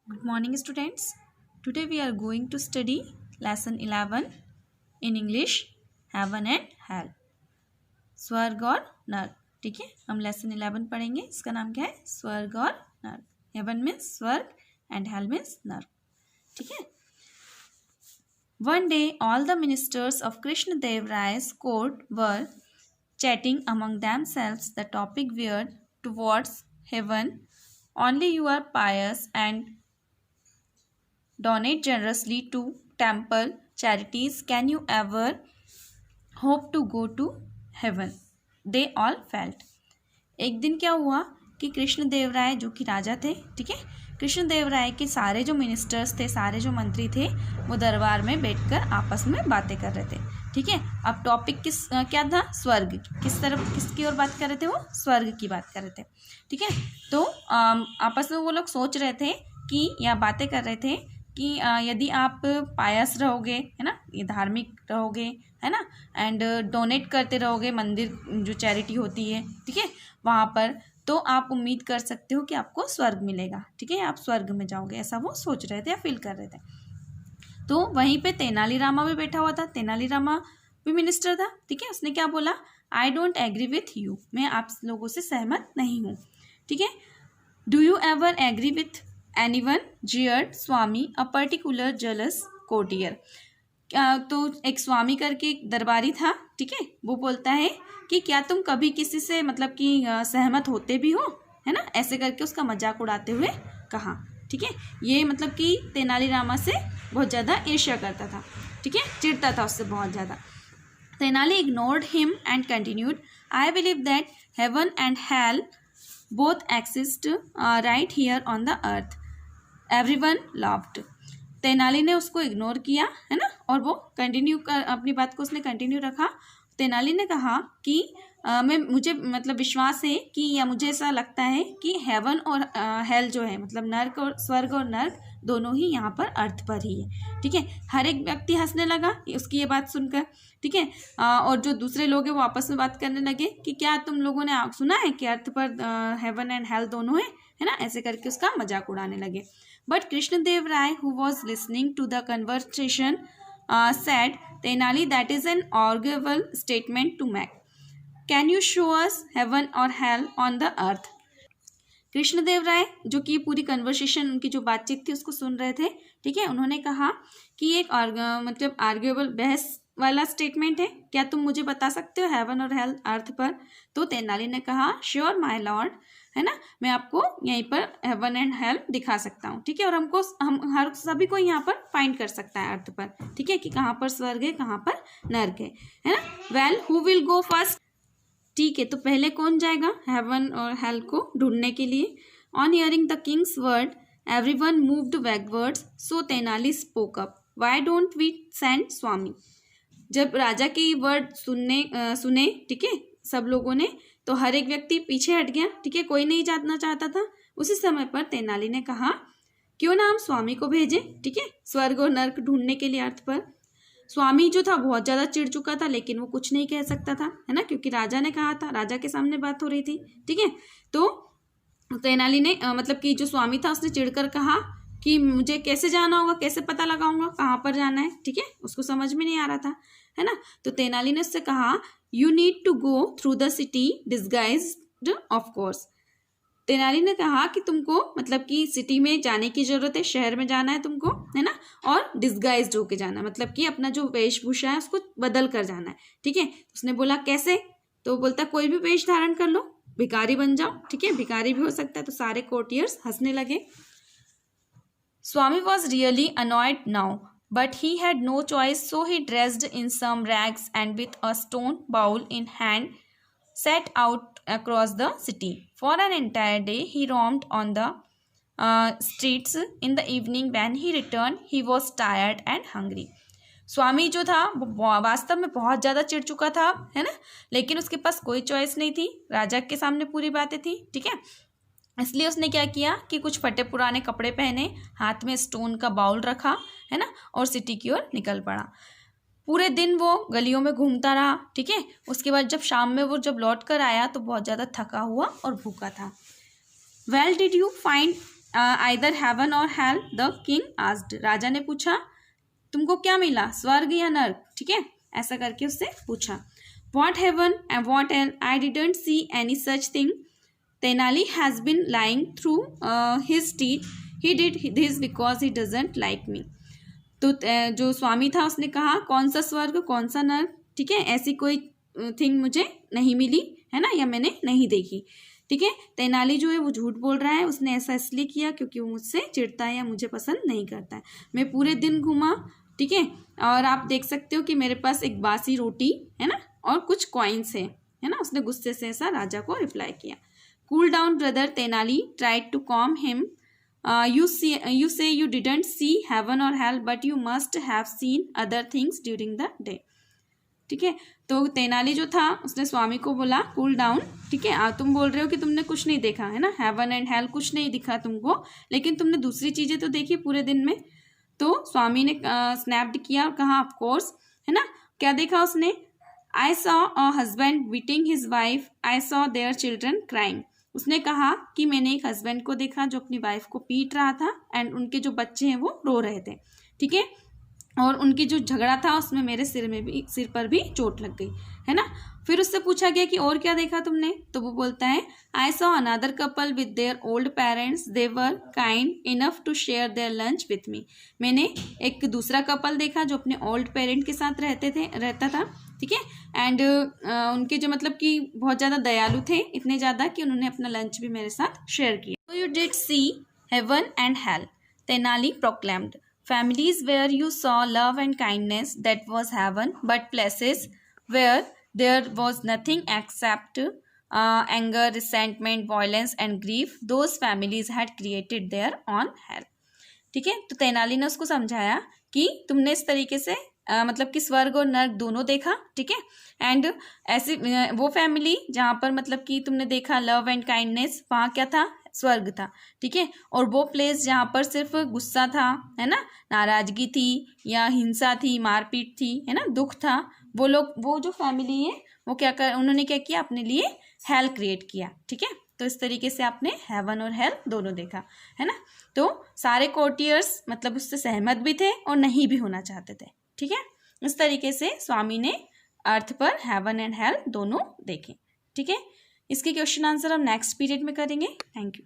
Good morning, students. Today we are going to study lesson 11 in English, heaven and hell. स्वर्ग और नर्क. ठीक है, हम लेसन 11 पढ़ेंगे. इसका नाम क्या है? स्वर्ग और नर्क. हेवन मीन्स स्वर्ग एंड हेल मीन्स नर्क. ठीक है. One day, all the ministers of Krishna Dev Rai's court were chatting among themselves. The topic veered towards heaven. Only you are pious and donate generously to temple charities. Can you ever hope to go to heaven? They all felt. एक दिन क्या हुआ कि कृष्ण देव राय जो कि राजा थे, ठीक है, कृष्ण देव राय के सारे जो मिनिस्टर्स थे, सारे जो मंत्री थे, वो दरबार में बैठकर आपस में बातें कर रहे थे. ठीक है. अब टॉपिक क्या था? स्वर्ग. किस तरफ, किसकी ओर बात कर रहे थे? वो स्वर्ग की बात कर रहे थे. ठीक है. तो आपस में वो लोग सोच रहे थे कि या बातें कर रहे थे कि यदि आप पायस रहोगे, है ना, ये धार्मिक रहोगे, है ना, एंड डोनेट करते रहोगे मंदिर जो चैरिटी होती है, ठीक है, वहाँ पर, तो आप उम्मीद कर सकते हो कि आपको स्वर्ग मिलेगा. ठीक है, आप स्वर्ग में जाओगे, ऐसा वो सोच रहे थे या फील कर रहे थे. तो वहीं पे तेनालीरामा भी बैठा हुआ था. तेनालीरामा भी मिनिस्टर था. ठीक है. उसने क्या बोला? I don't agree with you. मैं आप लोगों से सहमत नहीं हूँ. ठीक है. Do you ever agree with anyone? Jeered Swami a particular jealous courtier. तो एक स्वामी करके एक दरबारी था. ठीक है. वो बोलता है कि क्या तुम कभी किसी से मतलब कि सहमत होते भी हो, है ना, ऐसे करके उसका मजाक उड़ाते हुए कहा. ठीक है. ये मतलब कि तेनालीरामा से बहुत ज़्यादा ईर्ष्या करता था. ठीक है. चिढ़ता था उससे बहुत ज़्यादा. Tenali ignored him and continued, I believe that heaven and hell both exist right here on the earth. Everyone laughed. Tenali ने उसको इग्नोर किया, है ना, और वो कंटिन्यू कर अपनी बात को उसने कंटिन्यू रखा. तेनाली ने कहा कि मुझे मतलब विश्वास है कि या मुझे ऐसा लगता है कि हेवन और हेल जो है मतलब नर्क और स्वर्ग और नर्क दोनों ही यहाँ पर अर्थ पर ही है. ठीक है. हर एक व्यक्ति हंसने लगा उसकी ये बात सुनकर. ठीक है. और जो दूसरे लोग हैं वो आपस में बात करने लगे कि क्या तुम लोगों ने सुना है कि अर्थ पर हेवन एंड हेल दोनों है ना, ऐसे करके उसका मजाक उड़ाने लगे. But Krishnadev Rai, who was listening to the conversation, said, Tenali, that is an arguable statement to make. Can you show us heaven or hell on the earth? Krishnadeva राय जो कि पूरी कन्वर्सेशन उनकी जो बातचीत थी उसको सुन रहे थे. ठीक है. उन्होंने कहा कि एक मतलब आर्ग्यूएबल बहस वाला स्टेटमेंट है. क्या तुम मुझे बता सकते हो हेवन और हेल अर्थ पर? तो तेनाली ने कहा, श्योर माय लॉर्ड, है ना, मैं आपको यहीं पर हेवन एंड हेल दिखा सकता हूँ. ठीक है. और हम हर सभी को यहाँ पर फाइंड कर सकता है अर्थ पर. ठीक है, कि कहाँ पर स्वर्ग है, कहाँ पर नर्क है ना. Well, who will go first? ठीक है. तो पहले कौन जाएगा हेवन और हेल को ढूंढने के लिए? On hearing the king's word everyone moved backwards. So Tenali spoke up, why don't we send Swami? जब राजा की वर्ड सुने, ठीक है, सब लोगों ने, तो हर एक व्यक्ति पीछे हट गया. ठीक है. कोई नहीं जाना चाहता था. उसी समय पर तेनाली ने कहा, क्यों ना हम स्वामी को भेजें. ठीक है. स्वर्ग और नर्क ढूंढने के लिए अर्थ पर. स्वामी जो था बहुत ज़्यादा चिढ़ चुका था, लेकिन वो कुछ नहीं कह सकता था, है ना, क्योंकि राजा ने कहा था, राजा के सामने बात हो रही थी. ठीक है. तो तेनाली ने मतलब कि जो स्वामी था उसने चिढ़कर कहा कि मुझे कैसे जाना होगा, कैसे पता लगाऊंगा कहाँ पर जाना है. ठीक है. उसको समझ में नहीं आ रहा था, है ना. तो तेनाली ने उससे कहा, you need to go through the city disguised of course. Tenali ने कहा कि तुमको मतलब कि सिटी में जाने की जरूरत है, शहर में जाना है तुमको, है ना, और डिस्गाइज्ड होके जाना, मतलब कि अपना जो वेशभूषा है उसको बदल कर जाना है. ठीक है. उसने बोला कैसे? तो बोलता कोई भी वेश धारण कर लो, भिखारी बन जाओ. ठीक है. भिखारी भी हो सकता है. तो सारे कोर्टियर्स हंसने लगे. Swami was really annoyed now, but he had no choice, so he dressed in some rags and with a stone bowl in hand set out across the city. For an entire day he roamed on the streets. In the evening when he returned he was tired and hungry. स्वामी जो था वास्तव में बहुत ज़्यादा चिढ़ चुका था, है ना, लेकिन उसके पास कोई चॉइस नहीं थी. राजा के सामने पूरी बातें थी. ठीक है. इसलिए उसने क्या किया कि कुछ फटे पुराने कपड़े पहने, हाथ में स्टोन का बाउल रखा, है ना, और सिटी की ओर निकल पड़ा. पूरे दिन वो गलियों में घूमता रहा. ठीक है. उसके बाद जब शाम में वो जब लौट कर आया तो बहुत ज़्यादा थका हुआ और भूखा था. Well, did you find either heaven और हेल, द किंग आस्क्ड। राजा ने पूछा तुमको क्या मिला, स्वर्ग या नर्क, ठीक है, ऐसा करके उससे पूछा। What heaven and what hell, I didn't see any such thing, Tenali has been lying through his teeth, he did this because he doesn't like me. तो जो स्वामी था उसने कहा कौन सा स्वर्ग कौन सा नर्क, ठीक है, ऐसी कोई थिंग मुझे नहीं मिली है ना, या मैंने नहीं देखी, ठीक है। तेनाली जो है वो झूठ बोल रहा है, उसने ऐसा इसलिए किया क्योंकि वो मुझसे चिढ़ता है या मुझे पसंद नहीं करता है। मैं पूरे दिन घूमा, ठीक है, और आप देख सकते हो कि मेरे पास एक बासी रोटी है ना और कुछ कॉइन्स है ना। उसने गुस्से से ऐसा राजा को रिप्लाई किया। Cool down brother, Tenali tried to calm him, you say you didn't see heaven or hell, but you must have seen other things during the day, ठीक है। तो तेनाली जो था उसने स्वामी को बोला कूल डाउन, ठीक है, तुम बोल रहे हो कि तुमने कुछ नहीं देखा है ना, हेवन एंड हेल कुछ नहीं दिखा तुमको, लेकिन तुमने दूसरी चीजें तो देखी पूरे दिन में। तो स्वामी ने स्नैप्ड किया और कहा ऑफ कोर्स, है ना, क्या देखा उसने, I saw a husband beating his wife, I saw their children crying. उसने कहा कि मैंने एक हस्बैंड को देखा जो अपनी वाइफ को पीट रहा था एंड उनके जो बच्चे हैं वो रो रहे थे, ठीक है, और उनकी जो झगड़ा था उसमें मेरे सिर पर भी चोट लग गई, है ना। फिर उससे पूछा गया कि और क्या देखा तुमने, तो वो बोलता है I saw another couple with their old parents, they were kind enough to share their lunch with me. मैंने एक दूसरा कपल देखा जो अपने ओल्ड पेरेंट के साथ रहता था, ठीक है, एंड उनके जो मतलब कि बहुत ज़्यादा दयालु थे, इतने ज़्यादा कि उन्होंने अपना लंच भी मेरे साथ शेयर किया। So you did see heaven and hell, Tenali proclaimed. Families where you saw love and kindness, that was heaven, but places where there was nothing except anger, resentment, violence and grief, those families had created their own hell. ठीक है, तो तेनाली ने उसको समझाया कि तुमने इस तरीके से मतलब कि स्वर्ग और नर्क दोनों देखा, ठीक है, एंड ऐसी वो फैमिली जहाँ पर मतलब कि तुमने देखा लव एंड काइंडनेस, वहाँ क्या था, स्वर्ग था, ठीक है, और वो प्लेस जहाँ पर सिर्फ गुस्सा था, है ना, नाराजगी थी या हिंसा थी, मारपीट थी, है ना, दुख था, वो जो फैमिली है वो उन्होंने क्या किया, अपने लिए हेल क्रिएट किया, ठीक है। तो इस तरीके से आपने हेवन और हेल दोनों देखा, है ना। तो सारे कोर्टियर्स मतलब उससे सहमत भी थे और नहीं भी होना चाहते थे, ठीक है। इस तरीके से स्वामी ने अर्थ पर हेवन एंड हेल दोनों देखे, ठीक है। इसके क्वेश्चन आंसर हम नेक्स्ट पीरियड में करेंगे। Thank you.